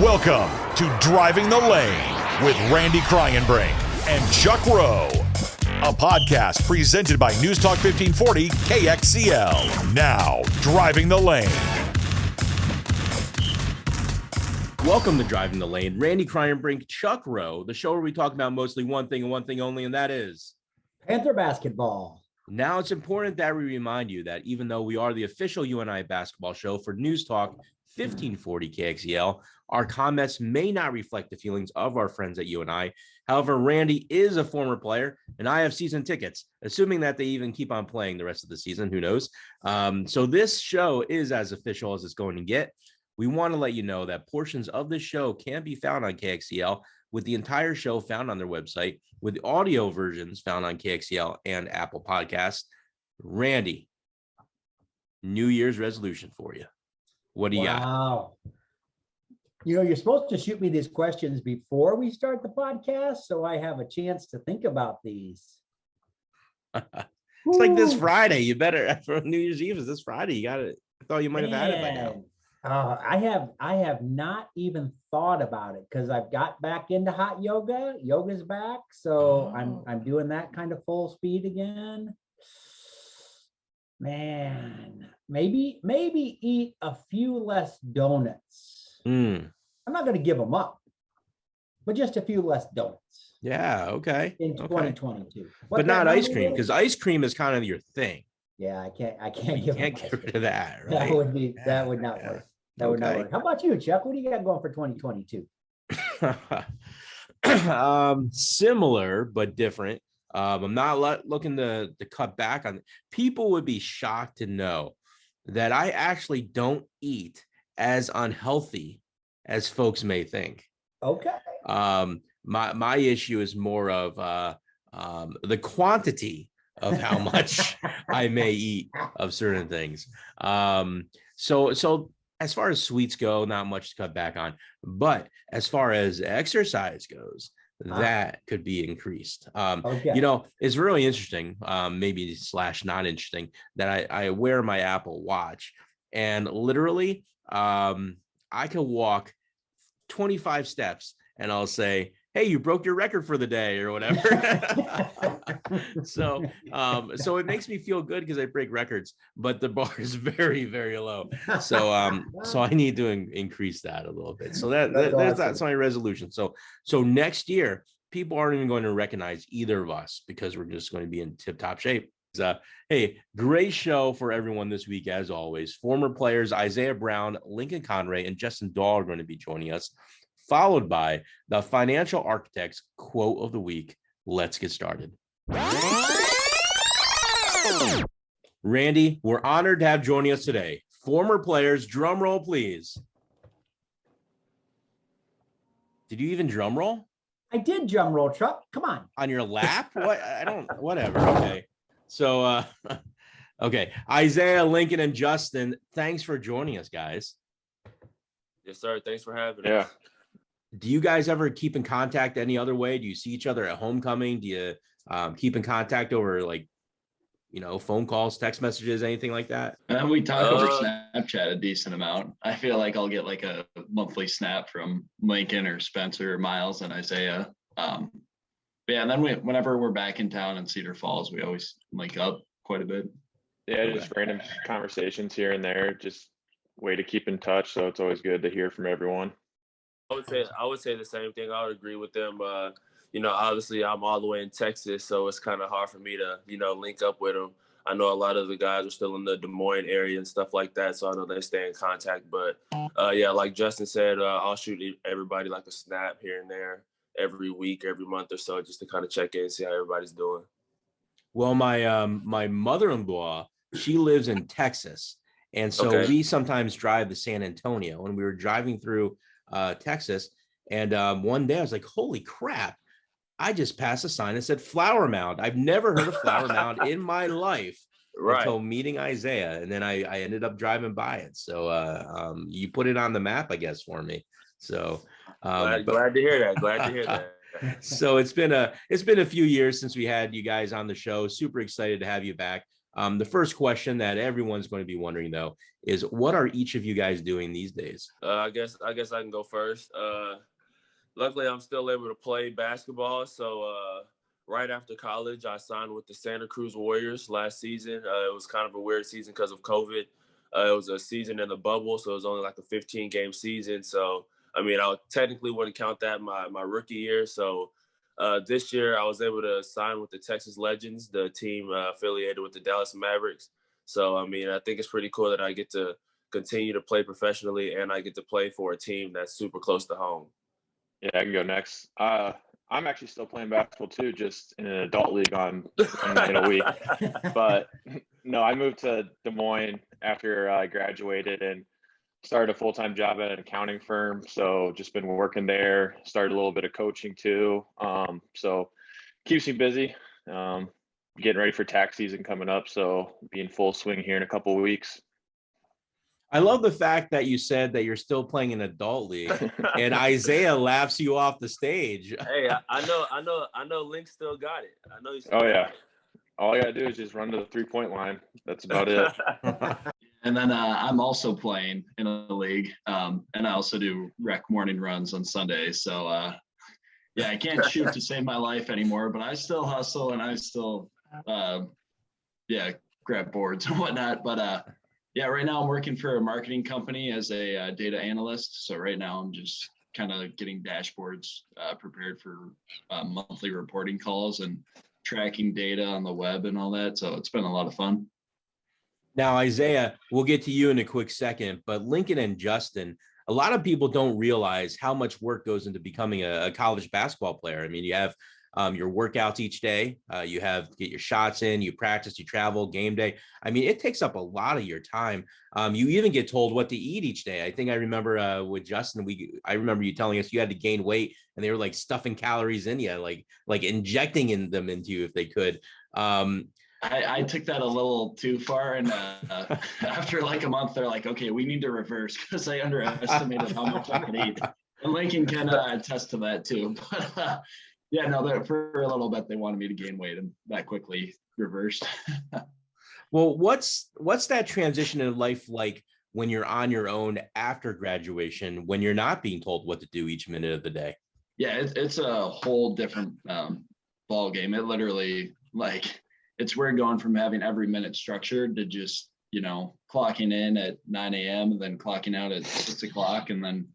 Welcome to Driving the Lane with Randy Kraayenbrink and Chuck Rowe, a podcast presented by News Talk 1540 KXCL. Now, Driving the Lane. Welcome to Driving the Lane. Randy Kraayenbrink, Chuck Rowe, the show where we talk about mostly one thing and one thing only, and that is Panther basketball. Now, it's important that we remind you that even though we are the official UNI basketball show for News Talk 1540 KXCL, our comments may not reflect the feelings of our friends at UNI. However, Randy is a former player, and I have season tickets, assuming that they even keep on playing the rest of the season. Who knows? So this show is as official as it's going to get. We want to let you know that portions of this show can be found on KXCL, with the entire show found on their website, with the audio versions found on KXCL and Apple Podcasts. Randy, New Year's resolution for you. What do you got? Wow. You know, you're supposed to shoot me these questions before we start the podcast, so I have a chance to think about these. It's like this Friday. You better, for New Year's Eve is this Friday. You got it. I thought you might have had it by now. I have not even thought about it because I've got back into hot yoga. Yoga's back, so I'm doing that kind of full speed again. Man, maybe eat a few less donuts. I'm not going to give them up, but just a few less donuts. Yeah, okay. In 2022, but not ice cream, because ice cream is kind of your thing. Yeah, I can't get rid of that. Right? That would not work. That would not work. How about you, Chuck? What do you got going for 2022? Similar but different. I'm not looking to cut back on. People would be shocked to know that I actually don't eat as unhealthy as folks may think. Okay. My issue is more of the quantity of how much I may eat of certain things. So as far as sweets go, not much to cut back on. But as far as exercise goes, that could be increased. You know, it's really interesting, maybe / not interesting, that I wear my Apple Watch, and literally I could walk 25 steps and I'll say, hey, you broke your record for the day or whatever. So it makes me feel good because I break records, but the bar is very, very low. So I need to increase that a little bit. So that's my resolution. So next year, people aren't even going to recognize either of us because we're just going to be in tip-top shape. Hey, great show for everyone this week, as always. Former players Isaiah Brown, Lincoln Conrey, and Justin Dahl are going to be joining us, followed by the financial architect's quote of the week. Let's get started. Randy, we're honored to have joining us today. Former players, drum roll, please. Did you even drum roll? I did drum roll, Chuck. Come on. On your lap? What? Whatever. Okay. So, okay. Isaiah, Lincoln, and Justin, thanks for joining us, guys. Yes, sir. Thanks for having us. Do you guys ever keep in contact any other way? Do you see each other at homecoming? Do you keep in contact over, like, you know, phone calls, text messages, anything like that? We talk over Snapchat a decent amount. I feel like I'll get like a monthly snap from Lincoln or Spencer or Miles and Isaiah. And then whenever we're back in town in Cedar Falls, we always link up quite a bit. Yeah, just random conversations here and there, just way to keep in touch. So it's always good to hear from everyone. I would say the same thing. I would agree with them. You know, obviously I'm all the way in Texas, so it's kind of hard for me to, you know, link up with them. I know a lot of the guys are still in the Des Moines area and stuff like that, so I know they stay in contact. But yeah, like Justin said, I'll shoot everybody like a snap here and there every week, every month or so, just to kind of check in and see how everybody's doing. Well, my mother-in-law, she lives in Texas, and so we sometimes drive to San Antonio. And we were driving through Texas, and one day I was like, holy crap, I just passed a sign that said Flower Mound. I've never heard of Flower Mound in my life until meeting Isaiah, and then I ended up driving by it. So you put it on the map, I guess, for me. So glad to hear that. So it's been a few years since we had you guys on the show. Super excited to have you back. The first question that everyone's going to be wondering, though, is what are each of you guys doing these days? I guess I can go first. Luckily, I'm still able to play basketball. So right after college, I signed with the Santa Cruz Warriors last season. It was kind of a weird season because of COVID. It was a season in the bubble, so it was only like a 15-game season. So, I mean, I technically wouldn't count that my rookie year. So this year, I was able to sign with the Texas Legends, the team affiliated with the Dallas Mavericks. So, I mean, I think it's pretty cool that I get to continue to play professionally and I get to play for a team that's super close to home. Yeah, I can go next. I'm actually still playing basketball too, just in an adult league on one night a week. But no, I moved to Des Moines after I graduated and started a full-time job at an accounting firm. So just been working there, started a little bit of coaching too. So keeps me busy. Getting ready for tax season coming up. So be in full swing here in a couple of weeks. I love the fact that you said that you're still playing in adult league and Isaiah laughs you off the stage. Hey, I know Link still got it. I know he's Oh yeah. All I gotta do is just run to the 3-point line. That's about it. And then I'm also playing in a league, and I also do rec morning runs on Sundays. So yeah, I can't shoot to save my life anymore, but I still hustle and I still grab boards and whatnot. But yeah, right now I'm working for a marketing company as a data analyst. So right now I'm just kind of getting dashboards prepared for monthly reporting calls and tracking data on the web and all that. So it's been a lot of fun. Now, Isaiah, we'll get to you in a quick second, but Lincoln and Justin, a lot of people don't realize how much work goes into becoming a college basketball player. I mean, you have your workouts each day, you have to get your shots in, you practice, you travel, game day. I mean, it takes up a lot of your time. You even get told what to eat each day. I think I remember with Justin, I remember you telling us you had to gain weight and they were like stuffing calories in you, like injecting them into you if they could. I took that a little too far, and after like a month, they're like, okay, we need to reverse because I underestimated how much I could eat. And Lincoln can attest to that too. But yeah, no, for a little bit, they wanted me to gain weight, and that quickly reversed. Well, what's that transition in life like when you're on your own after graduation, when you're not being told what to do each minute of the day? Yeah, it's a whole different ball game. It literally, like, it's weird going from having every minute structured to just, clocking in at 9 a.m. and then clocking out at 6 o'clock. And then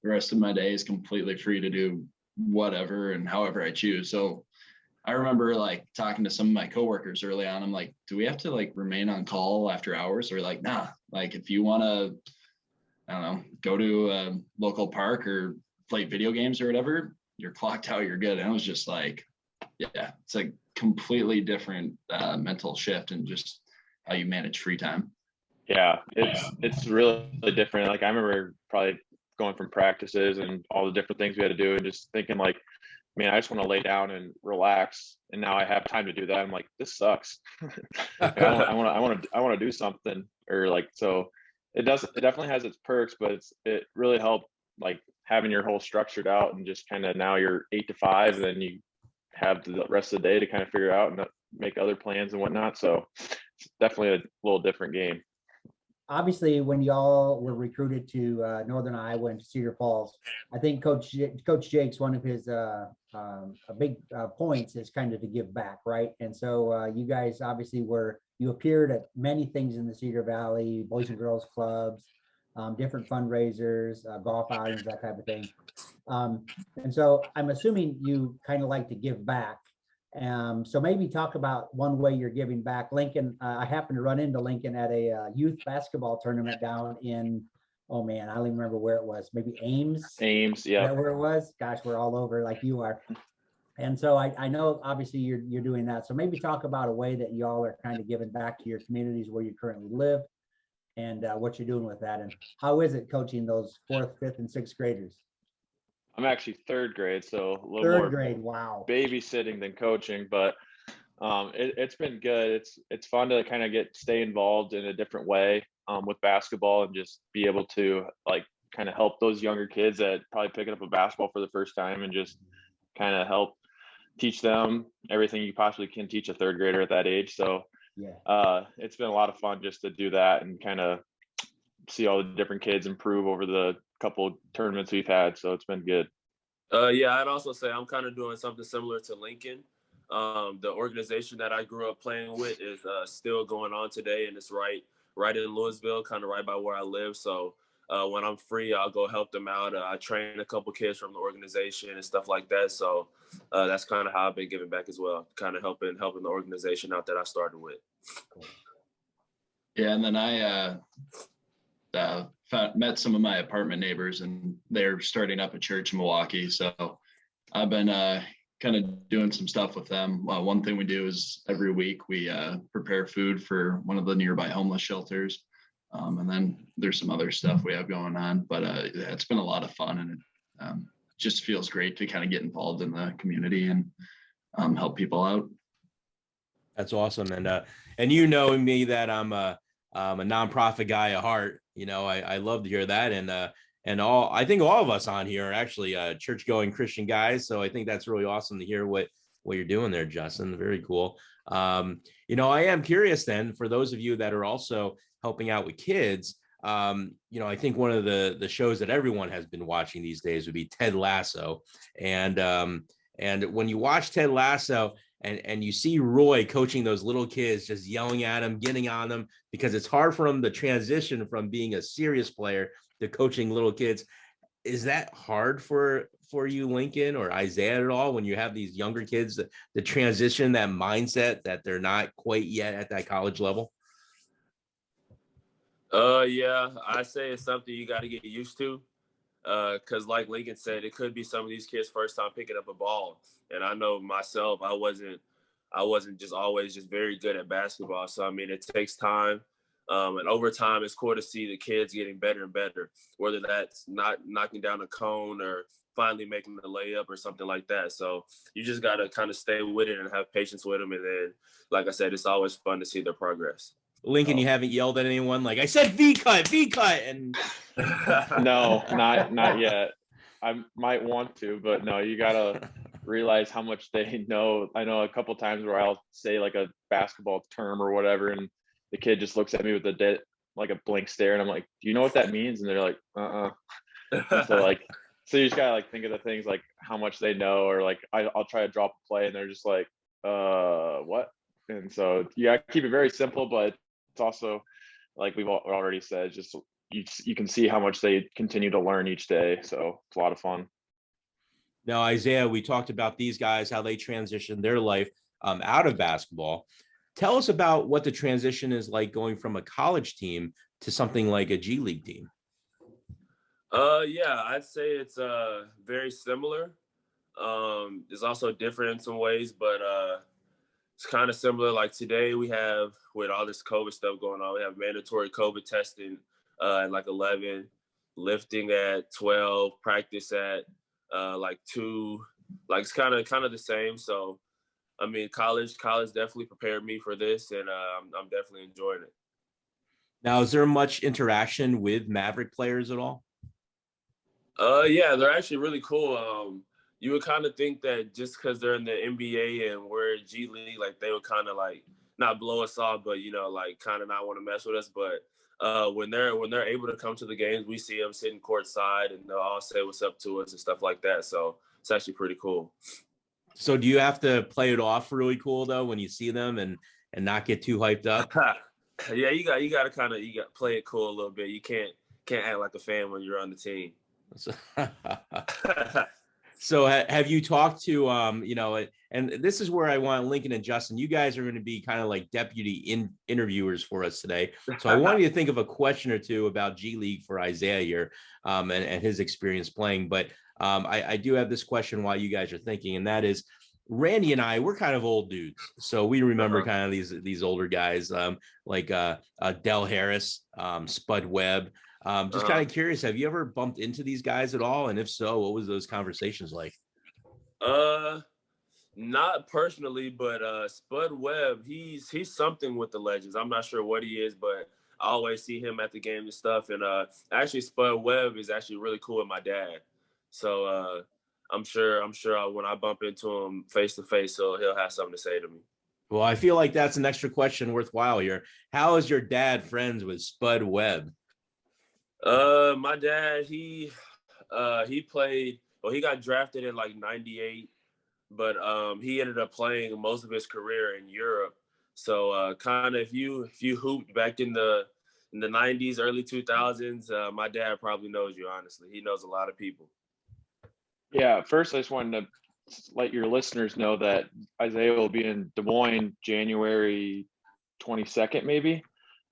the rest of my day is completely free to do whatever and however I choose. So I remember like talking to some of my coworkers early on. I'm like, do we have to like remain on call after hours? Or like, nah, like if you want to, I don't know, go to a local park or play video games or whatever, you're clocked out, you're good. And I was just like, yeah, it's a completely different mental shift and just how you manage free time. Yeah, it's really different. Like I remember probably going from practices and all the different things we had to do and just thinking like, man, I just want to lay down and relax. And now I have time to do that. I'm like, this sucks. I want to do something, or like, so it definitely has its perks, but it really helped like having your whole structured out and just kind of now you're 8 to 5 and then you have the rest of the day to kind of figure out and make other plans and whatnot. So it's definitely a little different game. Obviously, when y'all were recruited to Northern Iowa and to Cedar Falls, I think Coach Jake's one of his big points is kind of to give back, right? And so you guys obviously you appeared at many things in the Cedar Valley, Boys and Girls Clubs, different fundraisers, golf outings, that type of thing. And so I'm assuming you kind of like to give back. So maybe talk about one way you're giving back. Lincoln, I happened to run into Lincoln at a youth basketball tournament down in, oh man, I don't even remember where it was. Maybe Ames. Ames, yeah. Is that where it was? Gosh, we're all over like you are. And so I know obviously you're doing that. So maybe talk about a way that y'all are kind of giving back to your communities where you currently live and what you're doing with that. And how is it coaching those 4th, 5th, and 6th graders? I'm actually 3rd grade, so a little 3rd more grade. Wow. babysitting than coaching, but it's been good. It's fun to kind of stay involved in a different way with basketball and just be able to like kind of help those younger kids that probably picking up a basketball for the first time and just kind of help teach them everything you possibly can teach a 3rd grader at that age. So It's been a lot of fun just to do that and kind of see all the different kids improve over the couple tournaments we've had. So it's been good. Yeah, I'd also say I'm kind of doing something similar to Lincoln. The organization that I grew up playing with is still going on today, and it's right in Louisville, kind of right by where I live. So when I'm free, I'll go help them out. I train a couple kids from the organization and stuff like that. So that's kind of how I've been giving back as well, kind of helping the organization out that I started with. Yeah, and then I met some of my apartment neighbors, and they're starting up a church in Milwaukee. So I've been kind of doing some stuff with them. One thing we do is every week we prepare food for one of the nearby homeless shelters. And then there's some other stuff we have going on, but it's been a lot of fun, and it just feels great to kind of get involved in the community and help people out. That's awesome. And you know me that I'm a nonprofit guy at heart. You know, I love to hear that. And I think all of us on here are actually church going Christian guys. So I think that's really awesome to hear what you're doing there, Justin. Very cool. You know, I am curious then, for those of you that are also helping out with kids, you know, I think one of the shows that everyone has been watching these days would be Ted Lasso. And when you watch Ted Lasso, and you see Roy coaching those little kids, just yelling at them, getting on them, because it's hard for them to transition from being a serious player to coaching little kids. Is that hard for you, Lincoln, or Isaiah at all, when you have these younger kids, the transition, that mindset that they're not quite yet at that college level? Yeah, I say it's something you got to get used to. Because like Lincoln said, it could be some of these kids' first time picking up a ball. And I know myself, I wasn't just always just very good at basketball. So, I mean, it takes time. And over time, it's cool to see the kids getting better and better, whether that's not knocking down a cone or finally making the layup or something like that. So you just got to kind of stay with it and have patience with them. And then, like I said, it's always fun to see their progress. Lincoln, you haven't yelled at anyone like, I said V cut, and No, not yet. I might want to, but no, you gotta realize how much they know. I know a couple times where I'll say like a basketball term or whatever, and the kid just looks at me with like a blank stare, and I'm like, "Do you know what that means?" And they're like, So you just gotta like think of the things like how much they know, or like I'll try to drop a play, and they're just like, what? And so you gotta keep it very simple, but it's also, like we've already said, just you can see how much they continue to learn each day. So it's a lot of fun. Now, Isaiah, we talked about these guys, how they transitioned their life out of basketball. Tell us about what the transition is like going from a college team to something like a G League team. Yeah, I'd say it's very similar. It's also different in some ways, but it's kind of similar. Like today we have, with all this COVID stuff going on, we have mandatory COVID testing at like 11, lifting at 12, practice at like 2. Like it's kind of the same. So, I mean, college definitely prepared me for this, and I'm definitely enjoying it. Now, is there much interaction with Maverick players at all? Yeah, they're actually really cool. You would kind of think that just because they're in the NBA and we're G League, like they would kind of like not blow us off, but you know, like kind of not want to mess with us. But when they're able to come to the games, we see them sitting courtside, and they'll all say what's up to us and stuff like that. So it's actually pretty cool. So do you have to play it off really cool though when you see them and not get too hyped up? Yeah, you got to play it cool a little bit. You can't act like a fan when you're on the team. So have you talked to you know, and this is where I want Lincoln and Justin, you guys are going to be kind of like deputy interviewers for us today. So I want you to think of a question or two about G League for Isaiah here and his experience playing. But I do have this question while you guys are thinking, and that is, Randy and I, we're kind of old dudes, so we remember kind of these older guys like Del Harris, Spud Webb. Just kind of curious, have you ever bumped into these guys at all? And if so, what was those conversations like? Not personally, but Spud Webb, he's something with the Legends. I'm not sure what he is, but I always see him at the game and stuff. And actually, Spud Webb is actually really cool with my dad. So I'm sure when I bump into him face to face, he'll have something to say to me. Well, I feel like that's an extra question worthwhile here. How is your dad friends with Spud Webb? My dad, he played, well, he got drafted in like 98, but he ended up playing most of his career in Europe. So kind of if you hooped back in the 90s, early 2000s, my dad probably knows you, honestly. He knows a lot of people. Yeah, first I just wanted to let your listeners know that Isaiah will be in Des Moines January 22nd, maybe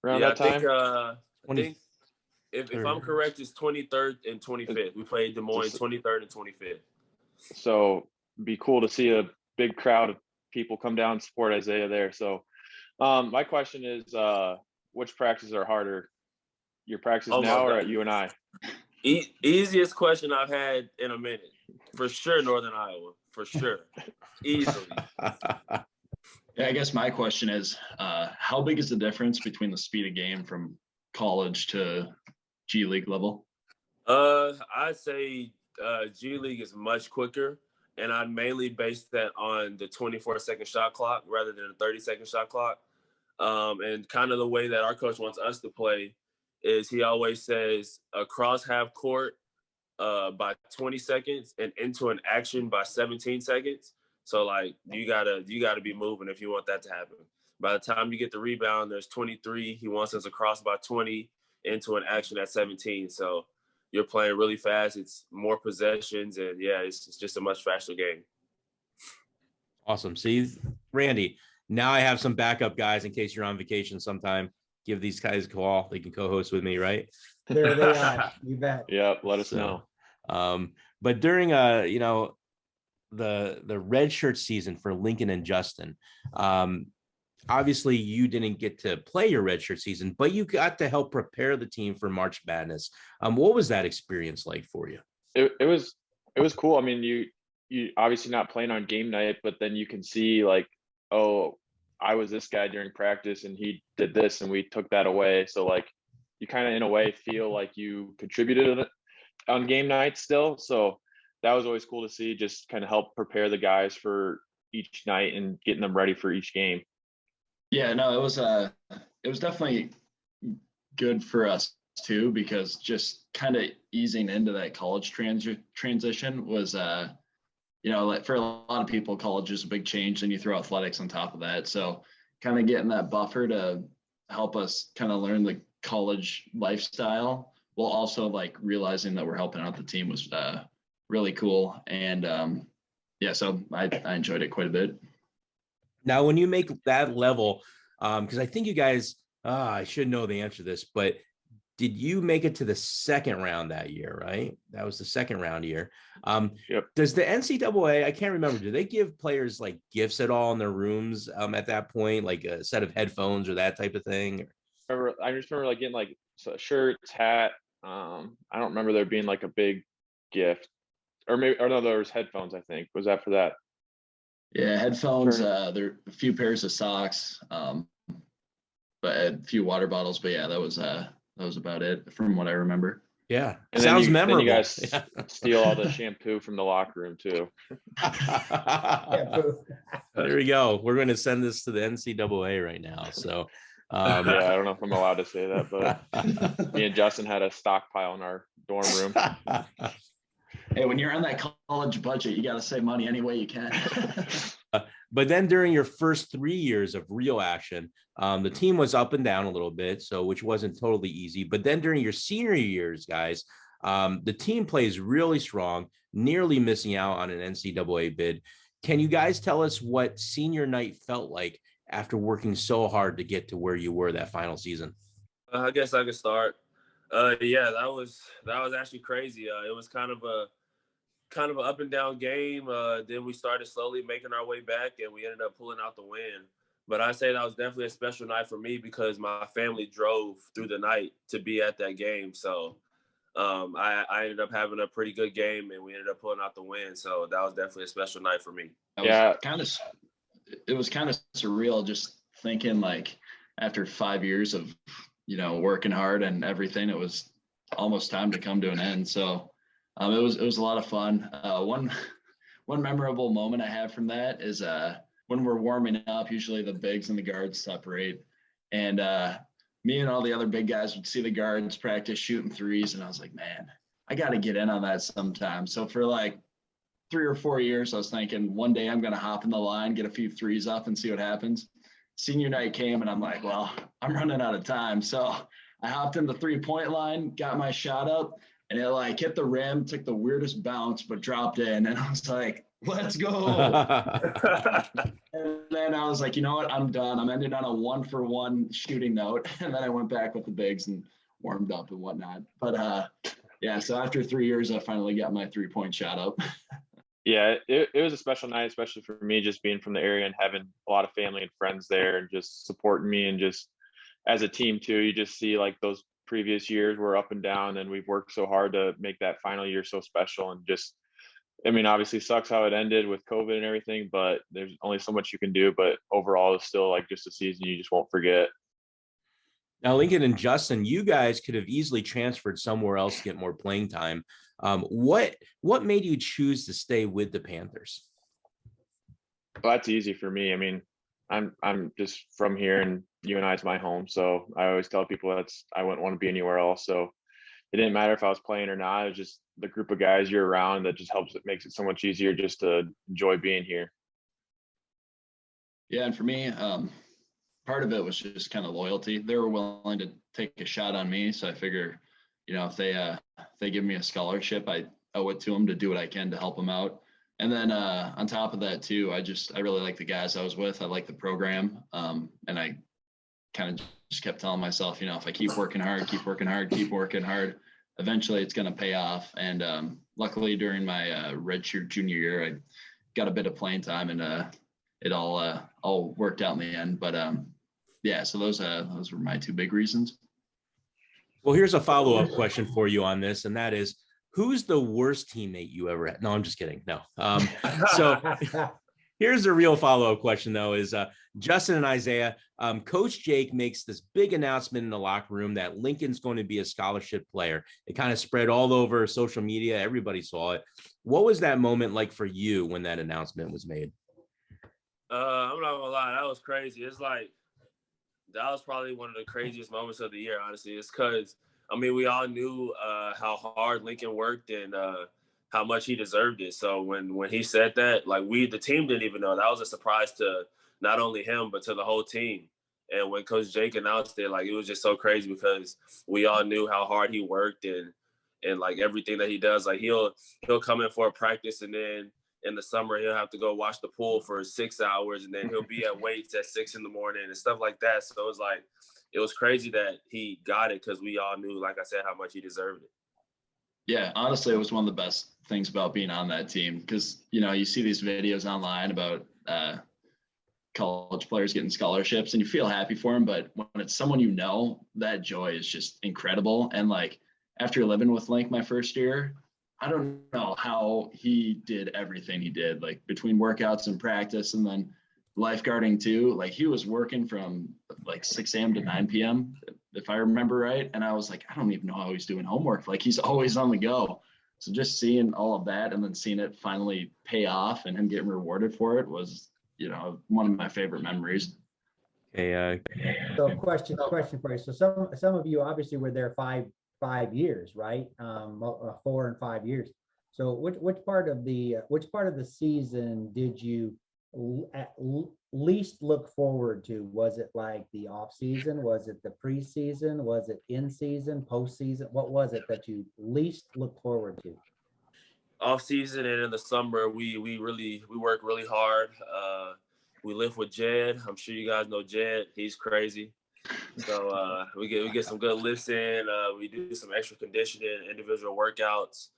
around that time. I think if I'm correct, it's 23rd and 25th. We played Des Moines 23rd and 25th. So it'd be cool to see a big crowd of people come down and support Isaiah there. So my question is, which practices are harder, your practices now or at UNI? Easiest question I've had in a minute. For sure, Northern Iowa. For sure. Easily. Yeah, I guess my question is, how big is the difference between the speed of game from college to G League level? I'd say G League is much quicker, and I'd mainly base that on the 24-second shot clock rather than a 30-second shot clock. And kind of the way that our coach wants us to play is he always says across half court by 20 seconds and into an action by 17 seconds. So like you gotta be moving if you want that to happen. By the time you get the rebound, there's 23. He wants us across by 20 into an action at 17. So you're playing really fast. It's more possessions, and yeah, it's just a much faster game. Awesome. See, Randy, now I have some backup guys in case you're on vacation sometime. Give these guys a call. They can co-host with me, right? There they are. You bet. Yep. Let us know. But during the redshirt season for Lincoln and Justin, obviously you didn't get to play your redshirt season, but you got to help prepare the team for March Madness. What was that experience like for you? It was cool. I mean, you obviously not playing on game night, but then you can see like, oh, I was this guy during practice and he did this and we took that away. So like you kind of in a way feel like you contributed on game night still. So that was always cool to see, just kind of help prepare the guys for each night and getting them ready for each game. Yeah, no, it was definitely good for us too, because just kind of easing into that college transition was like for a lot of people, college is a big change, and you throw athletics on top of that. So kind of getting that buffer to help us kind of learn the college lifestyle while also like realizing that we're helping out the team was really cool. And so I enjoyed it quite a bit. Now, when you make that level, because I think you guys, I should know the answer to this, but did you make it to the second round that year, right? That was the second round year. Yep. Does the NCAA, I can't remember, do they give players like gifts at all in their rooms at that point, like a set of headphones or that type of thing? I just remember like getting like shirts, hat. I don't remember there being like a big gift, or no, there was headphones. I think was that for that. Yeah, headphones. There are a few pairs of socks, but a few water bottles. But yeah, that was about it from what I remember. Yeah, and sounds memorable. Then you guys steal all the shampoo from the locker room too. There we go. We're going to send this to the NCAA right now. So. Yeah, I don't know if I'm allowed to say that, but me and Justin had a stockpile in our dorm room. Hey, when you're on that college budget, you got to save money any way you can. But then during your first 3 years of real action, the team was up and down a little bit, which wasn't totally easy. But then during your senior years, guys, the team plays really strong, nearly missing out on an NCAA bid. Can you guys tell us what senior night felt like after working so hard to get to where you were that final season? I guess I could start. Yeah, that was actually crazy. It was kind of an up and down game. Then we started slowly making our way back, and we ended up pulling out the win. But I say that was definitely a special night for me because my family drove through the night to be at that game. So I ended up having a pretty good game, and we ended up pulling out the win. So that was definitely a special night for me. Yeah, it was kind of surreal just thinking like after 5 years of working hard and everything, it was almost time to come to an end. So it was a lot of fun. One memorable moment I have from that is when we're warming up, usually the bigs and the guards separate. And me and all the other big guys would see the guards practice shooting threes. And I was like, man, I got to get in on that sometime. So for like 3 or 4 years, I was thinking one day I'm going to hop in the line, get a few threes up and see what happens. Senior night came and I'm like, well, I'm running out of time. So I hopped in the 3-point line, got my shot up, and it like hit the rim, took the weirdest bounce, but dropped in. And I was like, let's go. And then I was like, you know what? I'm done. I'm ending on a 1-for-1 shooting note. And then I went back with the bigs and warmed up and whatnot. But yeah, so after 3 years, I finally got my 3-point shot up. Yeah, it was a special night, especially for me, just being from the area and having a lot of family and friends there and just supporting me. And just as a team too, you just see like those previous years were up and down, and we've worked so hard to make that final year so special. And just, I mean, obviously sucks how it ended with COVID and everything, but there's only so much you can do. But overall, it's still like just a season you just won't forget. Now, Lincoln and Justin, you guys could have easily transferred somewhere else to get more playing time. What made you choose to stay with the Panthers? Well, that's easy for me. I mean, I'm just from here, and UNI is my home. So I always tell people I wouldn't want to be anywhere else. So it didn't matter if I was playing or not. It was just the group of guys you're around that just helps. It makes it so much easier just to enjoy being here. Yeah, and for me, part of it was just kind of loyalty. They were willing to take a shot on me, so I figure, you know, if they give me a scholarship, I owe it to them to do what I can to help them out. And then on top of that too, I really like the guys I was with. I like the program, and I kind of just kept telling myself, you know, if I keep working hard, eventually it's going to pay off. And luckily during my redshirt junior year, I got a bit of playing time, and it all worked out in the end. But yeah, so those were my 2 big reasons. Well, here's a follow-up question for you on this, and that is, who's the worst teammate you ever had? No, I'm just kidding. No. So here's the real follow-up question, though, is Justin and Isaiah, Coach Jake makes this big announcement in the locker room that Lincoln's going to be a scholarship player. It kind of spread all over social media. Everybody saw it. What was that moment like for you when that announcement was made? I'm not gonna lie, that was crazy. It's like, that was probably one of the craziest moments of the year, honestly. It's because, I mean, we all knew how hard Lincoln worked and how much he deserved it. So when he said that, like, the team didn't even know. That was a surprise to not only him, but to the whole team. And when Coach Jake announced it, like, it was just so crazy because we all knew how hard he worked and like everything that he does. Like, he'll come in for a practice, and then in the summer he'll have to go watch the pool for 6 hours, and then he'll be at weights at 6 a.m. and stuff like that. So it was like, it was crazy that he got it because we all knew, like I said, how much he deserved it. Yeah, honestly, it was one of the best things about being on that team because, you know, you see these videos online about college players getting scholarships and you feel happy for them. But when it's someone you know, that joy is just incredible. And like, after living with Link my first year, I don't know how he did everything he did, like between workouts and practice and then lifeguarding too. Like, he was working from like 6 a.m. to 9 p.m. if I remember right. And I was like, I don't even know how he's doing homework. Like, he's always on the go. So just seeing all of that and then seeing it finally pay off and him getting rewarded for it was, you know, one of my favorite memories. Okay. So question for you. So some of you obviously were there five years, right? 4 and 5 years. So which part of the season did you at least look forward to? Was it like the off season? Was it the preseason? Was it in season, postseason? What was it that you least looked forward to? Off season and in the summer, we work really hard. We live with Jed. I'm sure you guys know Jed. He's crazy. So we get some good lifts in. We do some extra conditioning, individual workouts.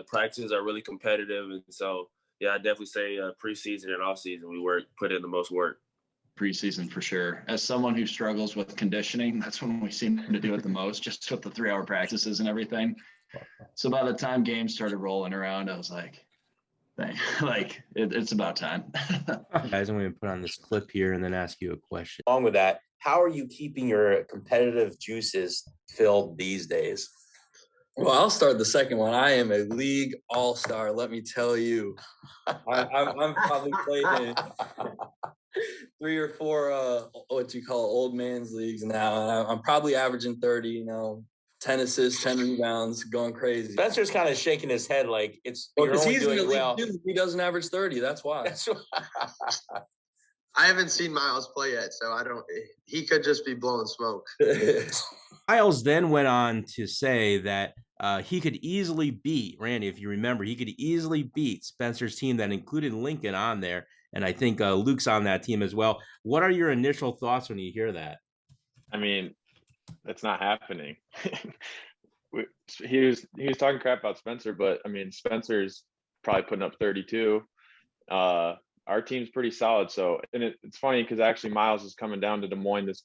Practices are really competitive, and so yeah, I definitely say preseason and off season we put in the most work. Preseason for sure. As someone who struggles with conditioning, that's when we seem to do it the most, just with the 3-hour practices and everything. So by the time games started rolling around, I was like, dang, like it's about time. Guys, I'm going to put on this clip here and then ask you a question. Along with that, how are you keeping your competitive juices filled these days? Well, I'll start the second one. I am a league all-star, let me tell you. I'm probably played in 3 or 4 what you call old man's leagues now, and I'm probably averaging 30. 10 assists, 10 rebounds, going crazy. Spencer's kind of shaking his head like you're only he's in the doing league well. too. He doesn't average 30. That's why. I haven't seen Miles play yet, so he could just be blowing smoke. Miles then went on to say that he could easily beat, Randy, if you remember, he could easily beat Spencer's team that included Lincoln on there. And I think Luke's on that team as well. What are your initial thoughts when you hear that? I mean, that's not happening. He was talking crap about Spencer, but I mean, Spencer's probably putting up 32. Our team's pretty solid. So, and it's funny because actually Miles is coming down to Des Moines this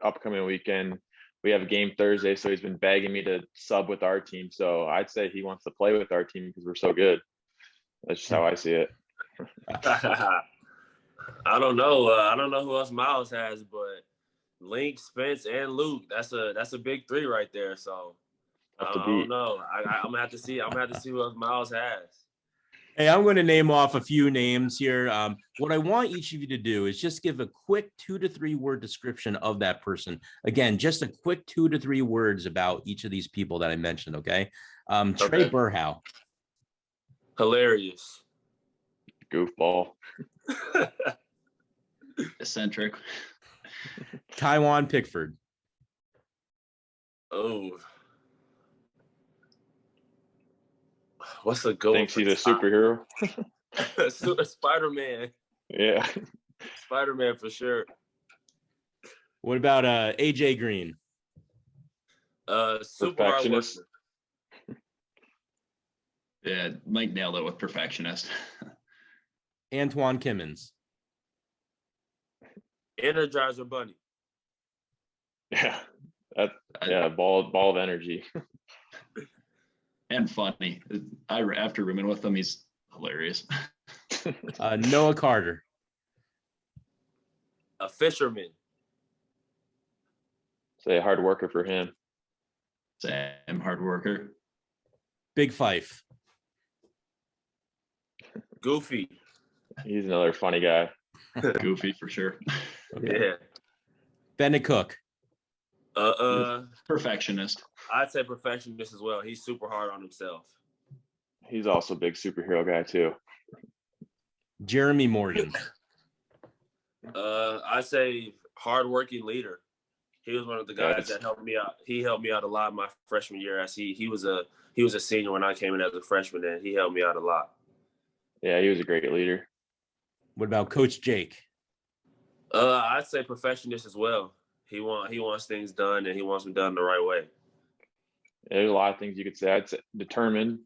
upcoming weekend. We have a game Thursday, so he's been begging me to sub with our team. So I'd say he wants to play with our team because we're so good. That's just how I see it. I don't know. I don't know who else Miles has, but Link, Spence, and Luke. That's a big three right there. So I don't know. I'm gonna have to see. I'm gonna have to see who else Miles has. Hey, I'm going to name off a few names here. What I want each of you to do is just give a quick 2 to 3 word description of that person. Again, just a quick 2 to 3 words about each of these people that I mentioned. Okay. Trey Burhow. Hilarious. Goofball. Eccentric. Taiwan Pickford. Oh. What's a good Thinks he's a superhero. Spider-Man. Yeah. Spider-Man for sure. What about AJ Green? Super hard Perfectionist. worker. Yeah, Mike nailed it with perfectionist. Antoine Kimmins. Energizer Bunny. Yeah. Ball of energy. And funny. After rooming with him, he's hilarious. Noah Carter. A fisherman. Say a hard worker for him. Sam, hard worker. Big Fife. Goofy. He's another funny guy. Goofy for sure. Okay. Yeah. Bennett Cook. Perfectionist. I'd say perfectionist as well. He's super hard on himself. He's also a big superhero guy too. Jeremy Morgan. I'd say hardworking leader. He was one of the guys that helped me out. He helped me out a lot my freshman year, as he was a senior when I came in as a freshman, and he helped me out a lot. Yeah, he was a great leader. What about Coach Jake? I'd say perfectionist as well. He wants things done, and he wants them done the right way. There's a lot of things you could say. I'd say determined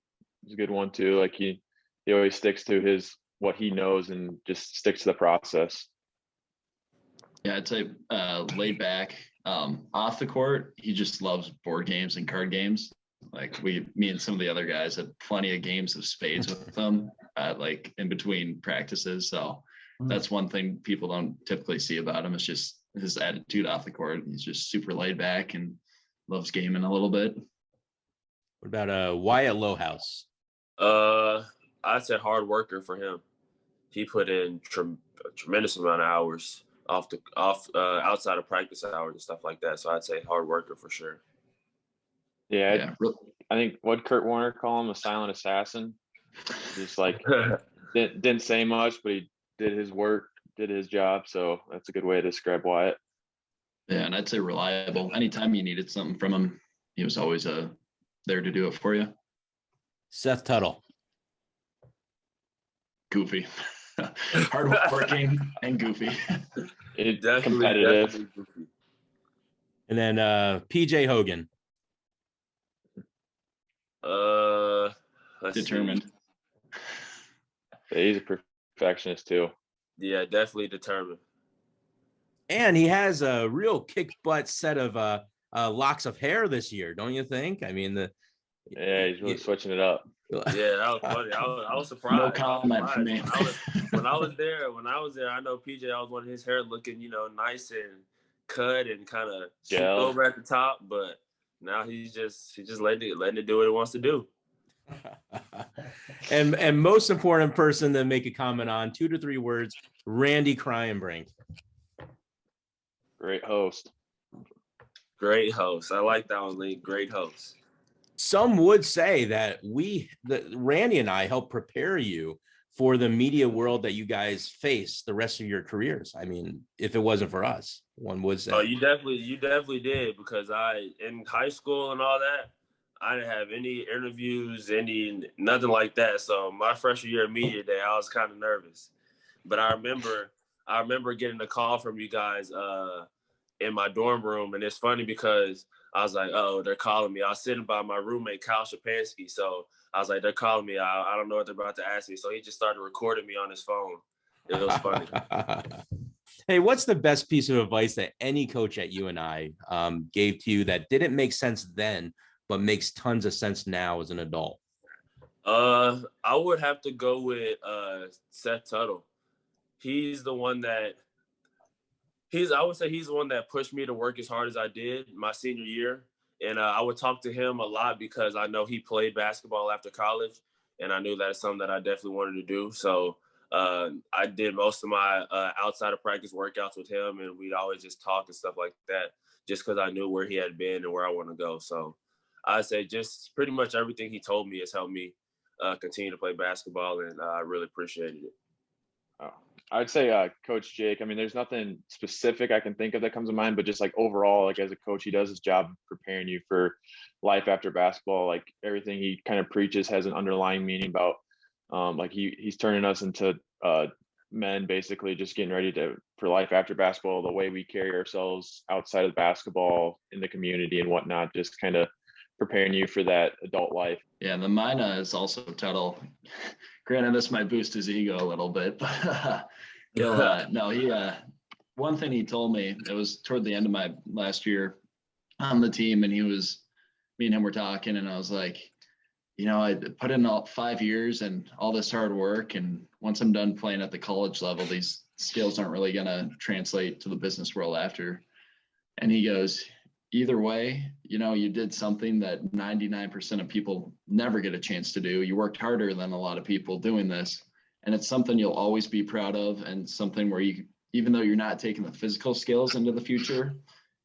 is a good one too. Like he always sticks to what he knows and just sticks to the process. Yeah, I'd say laid back. Off the court, he just loves board games and card games. Like me and some of the other guys had plenty of games of spades with them, like in between practices. So that's one thing people don't typically see about him. It's just his attitude off the court. He's just super laid back and loves gaming a little bit. What about Wyatt Lowhouse? I'd say hard worker for him. He put in a tremendous amount of hours outside of practice hours and stuff like that. So I'd say hard worker for sure. Yeah. I think what Kurt Warner call him, a silent assassin. Just like didn't say much, but he did his work, did his job. So that's a good way to describe Wyatt. Yeah, and I'd say reliable. Anytime you needed something from him, he was always there to do it for you. Seth Tuttle. Goofy. Hardworking and goofy. Competitive. Definitely goofy. And then PJ Hogan. Determined. Yeah, he's a perfectionist too. Yeah, definitely determined. And he has a real kick butt set of locks of hair this year, don't you think? I mean, Yeah, he's really switching it up. Yeah, that was funny. I was surprised. No comment from me. When I was there, I know PJ, I was wanting his hair looking, nice and cut and kind of over at the top, but now he's just letting it do what it wants to do. and most important person to make a comment on, 2 to 3 words, Randy Kraayenbrink. Great host. Great host. I like that one, Lee. Great host. Some would say that Randy and I helped prepare you for the media world that you guys face the rest of your careers. I mean, if it wasn't for us, one would say. Oh, you definitely did, because in high school and all that, I didn't have any interviews, nothing like that. So my freshman year of media day, I was kind of nervous, but I remember getting a call from you guys in my dorm room, and it's funny because I was like, oh, they're calling me. I was sitting by my roommate, Kyle Shapansky, so I was like, they're calling me. I don't know what they're about to ask me. So he just started recording me on his phone. It was funny. Hey, what's the best piece of advice that any coach at UNI gave to you that didn't make sense then, but makes tons of sense now as an adult? I would have to go with Seth Tuttle. He's the one that I would say he's the one that pushed me to work as hard as I did my senior year. And I would talk to him a lot because I know he played basketball after college, and I knew that is something that I definitely wanted to do. So I did most of my outside of practice workouts with him, and we'd always just talk and stuff like that, just because I knew where he had been and where I want to go. So I'd say just pretty much everything he told me has helped me continue to play basketball, and I really appreciated it. Oh, I'd say Coach Jake. I mean, there's nothing specific I can think of that comes to mind, but just like overall, like as a coach, he does his job preparing you for life after basketball. Like everything he kind of preaches has an underlying meaning about like he's turning us into men, basically just getting ready for life after basketball, the way we carry ourselves outside of basketball in the community and whatnot, just kind of preparing you for that adult life. Yeah, and the mine is also Tuttle. Granted, this might boost his ego a little bit, but one thing he told me, it was toward the end of my last year on the team, and me and him were talking, and I was like, I put in all 5 years and all this hard work, and once I'm done playing at the college level, these skills aren't really going to translate to the business world after. And he goes, either way, you did something that 99% of people never get a chance to do. You worked harder than a lot of people doing this. And it's something you'll always be proud of, and something where even though you're not taking the physical skills into the future,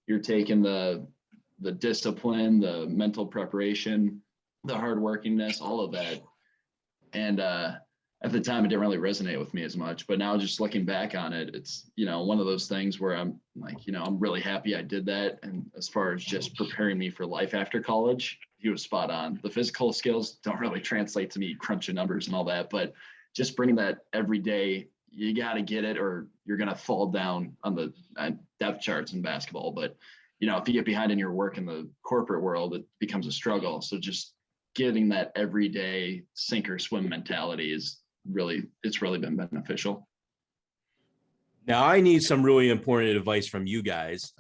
you're taking the discipline, the mental preparation, the hardworkingness, all of that. And at the time, it didn't really resonate with me as much. But now just looking back on it, it's, one of those things where I'm like, I'm really happy I did that. And as far as just preparing me for life after college, he was spot on. The physical skills don't really translate to me crunching numbers and all that. But just bringing that every day, you got to get it or you're going to fall down on the depth charts in basketball. But, if you get behind in your work in the corporate world, it becomes a struggle. So just getting that everyday sink or swim mentality it's really been beneficial. Now I need some really important advice from you guys.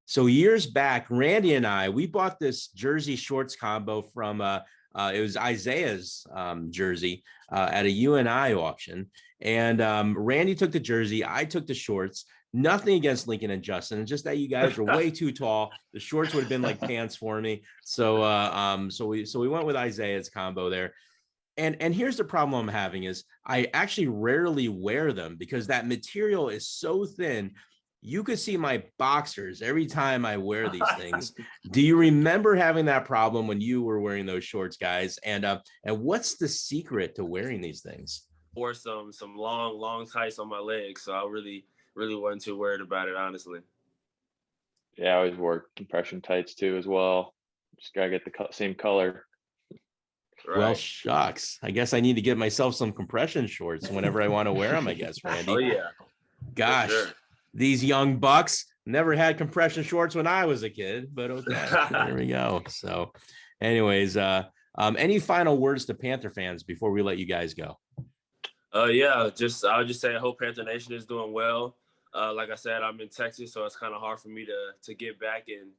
So years back, Randy and we bought this jersey shorts combo from it was Isaiah's jersey at a UNI auction. And Randy took the jersey, I took the shorts. Nothing against Lincoln and Justin, just that you guys were way too tall. The shorts would have been like pants for me. So we went with Isaiah's combo there. And here's the problem I'm having is I actually rarely wear them because that material is so thin. You could see my boxers every time I wear these things. Do you remember having that problem when you were wearing those shorts, guys? And what's the secret to wearing these things? Wore some long tights on my legs, so I really wasn't too worried about it, honestly. Yeah, I always wore compression tights too as well. Just gotta get the same color. Right. Well, shucks. I guess I need to get myself some compression shorts whenever I want to wear them, I guess, Randy. Oh, yeah. Gosh, sure. These young bucks never had compression shorts when I was a kid, but okay, there we go. So anyways, any final words to Panther fans before we let you guys go? Yeah, I'll just say I hope Panther Nation is doing well. Like I said, I'm in Texas, so it's kind of hard for me to get back and,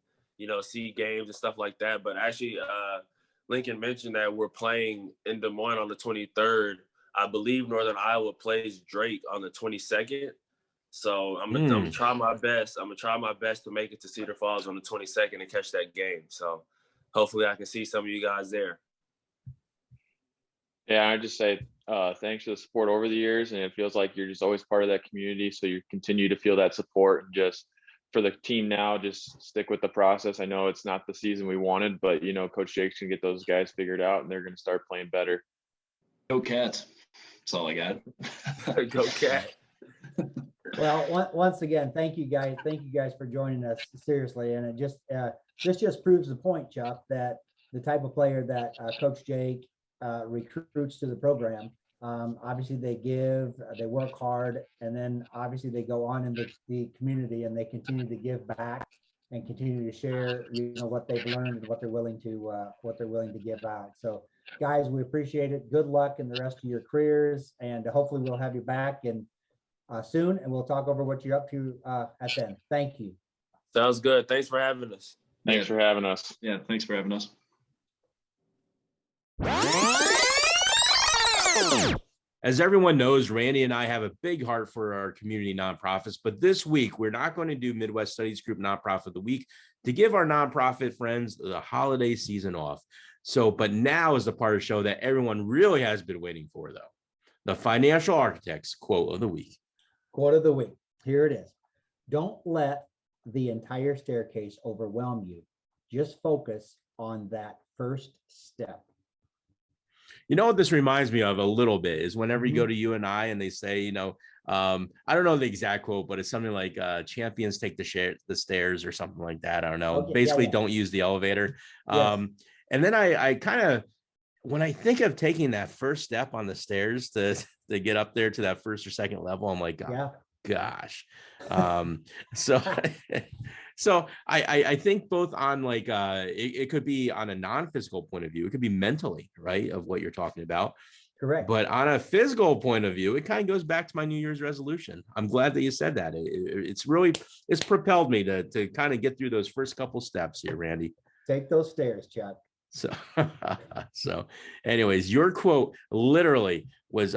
see games and stuff like that. But actually, Lincoln mentioned that we're playing in Des Moines on the 23rd. I believe Northern Iowa plays Drake on the 22nd. So I'm gonna try my best. I'm gonna try my best to make it to Cedar Falls on the 22nd and catch that game. So hopefully I can see some of you guys there. Yeah, I just say thanks for the support over the years, and it feels like you're just always part of that community. So you continue to feel that support and just for the team now, just stick with the process. I know it's not the season we wanted, but Coach Jakes can get those guys figured out and they're going to start playing better. Go Cats. That's all I got. Go Cat. Well, once again, thank you guys. Thank you guys for joining us, seriously. And it just this just proves the point, Chuck, that the type of player that Coach Jake recruits to the program, obviously they work hard, and then obviously they go on in the community and they continue to give back and continue to share, what they've learned and what they're willing to give back. So guys, we appreciate it. Good luck in the rest of your careers, and hopefully we'll have you back soon, and we'll talk over what you're up to at then. Thank you. Sounds good. Thanks for having us. Thanks for having us. Yeah, thanks for having us. As everyone knows, Randy and I have a big heart for our community nonprofits, but this week we're not going to do Midwest Studies Group Nonprofit of the Week to give our nonprofit friends the holiday season off. But now is the part of the show that everyone really has been waiting for, though. The Financial Architect's quote of the week. Quote of the week. Here it is. Don't let the entire staircase overwhelm you. Just focus on that first step. You know what this reminds me of a little bit is whenever you go to UNI and they say, I don't know the exact quote, but it's something like champions take the stairs or something like that. I don't know. Okay, Basically, yeah. don't use the elevator. Yes. And then I kind of, when I think of taking that first step on the stairs to get up there to that first or second level, I'm like, oh, gosh. So I think both on it could be on a non-physical point of view, it could be mentally, right, of what you're talking about. Correct. But on a physical point of view, it kind of goes back to my New Year's resolution. I'm glad that you said that. It's propelled me to kind of get through those first couple steps here, Randy. Take those stairs, Chuck. So anyways, your quote literally was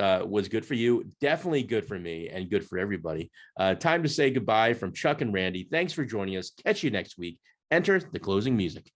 good for you, definitely good for me, and good for everybody. Time to say goodbye from Chuck and Randy. Thanks for joining us. Catch you next week. Enter the closing music.